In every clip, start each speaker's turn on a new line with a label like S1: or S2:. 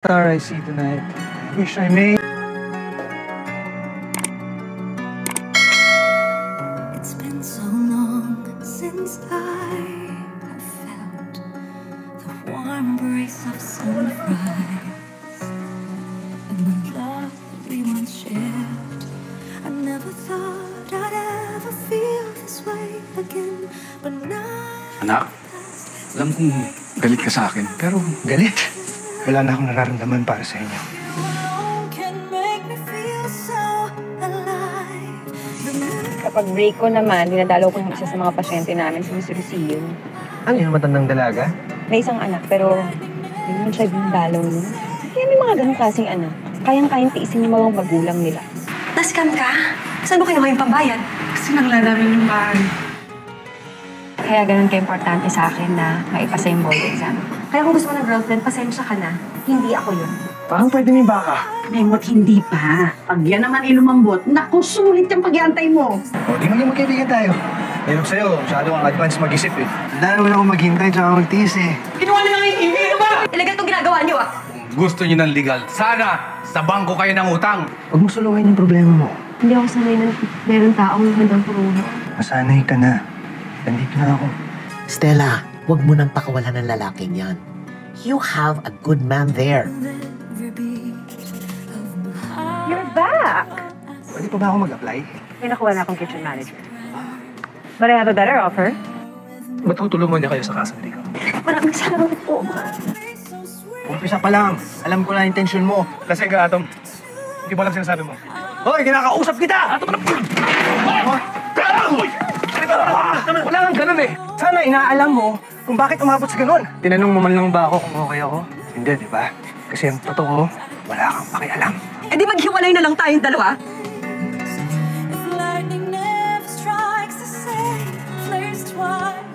S1: star I see tonight. Wish I may.
S2: It's been so long since I have felt the warm embrace of sunrise and the love that we once shared. I never thought I'd ever feel this way again, but now.
S1: Anak, alam kong galit ka sa akin, pero galit? Wala na akong nararamdaman para sa inyo.
S3: Kapag break ko naman, dinadalaw ko ng isa sa mga pasyente namin sa Mr. Lucio.
S1: Ano yung matandang dalaga?
S3: May isang anak, pero hindi naman siya dinadalaw niya. Kaya may mga ganong klaseng anak. Kayang-kayang tiisin yung mga magulang nila.
S4: Na-scam ka? Saan mo kinuha yung pambayad?
S1: Kasi nangla namin yung bahay.
S3: Kaya ganun ka-importante sa akin na maipasa yung board exam.
S4: Kaya kung gusto mo ng girlfriend, pasensya ka na. Hindi ako yun.
S1: Paano pwede may baka?
S5: Memot, hindi pa. Pag yan naman ilumambot, naku, sulit yung pagyantay mo.
S1: O, di maging magkaibigan tayo. Ayun sa'yo, masyado kang advance mag-isip eh. Wala naman ako maghintay tsaka magtiis eh.
S5: Kinuha nila ng TV, ano ba?
S4: Illegal itong ginagawa niyo, ah!
S6: Gusto niyo ng legal. Sana sa bangko kayo ng utang.
S1: Huwag mo suluhin yung problema mo.
S3: Hindi ako sanay na meron taong handang puruno.
S1: Masanay ka na. Nandito na ako.
S7: Stella, huwag mo nang pakawalan ng lalaking yan. You have a good man there.
S3: You're back!
S1: Pwede pa ba ako mag-apply?
S3: May nakuha na akong kitchen manager. But I have a better offer.
S1: Matutulungan niya kayo sa kasunod ko.
S3: Maraming salamat po.
S1: Umpisa pa lang. Alam ko na intention mo. Lasing ka, Atom. Hindi mo alam sinasabi mo. Hoy, kinakausap kita! Atom na! Wala kang ganun eh. Sana inaalam mo kung bakit umabot sa ganun. Tinanong mo man lang ba ako kung okay ako? Hindi, di ba? Kasi ang totoo, wala kang pakialam.
S4: Eh di maghiwalay na lang tayong dalawa.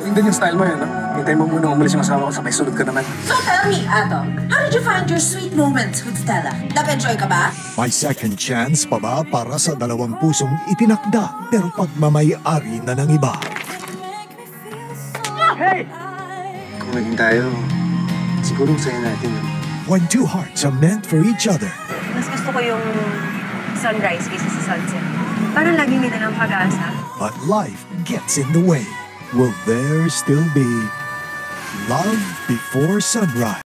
S8: Hindi yung style mo yan, no? Hintay mo muna umalis yung asawa ko sa may sunod ka naman.
S9: So tell me, Atom, how did you find your sweet moments with Stella? Nag-enjoy ka ba?
S10: May second chance pa ba para sa dalawang pusong itinakda pero pagmamay-ari na ng iba?
S1: Hey!
S8: Kung naging tayo, siguro sa'yo natin yun.
S10: When two hearts are meant for each other.
S3: Mas gusto ko yung sunrise kaysa sa sunset. Parang laging may dalang pag-asa.
S10: But life gets in the way. Will there still be love before sunrise?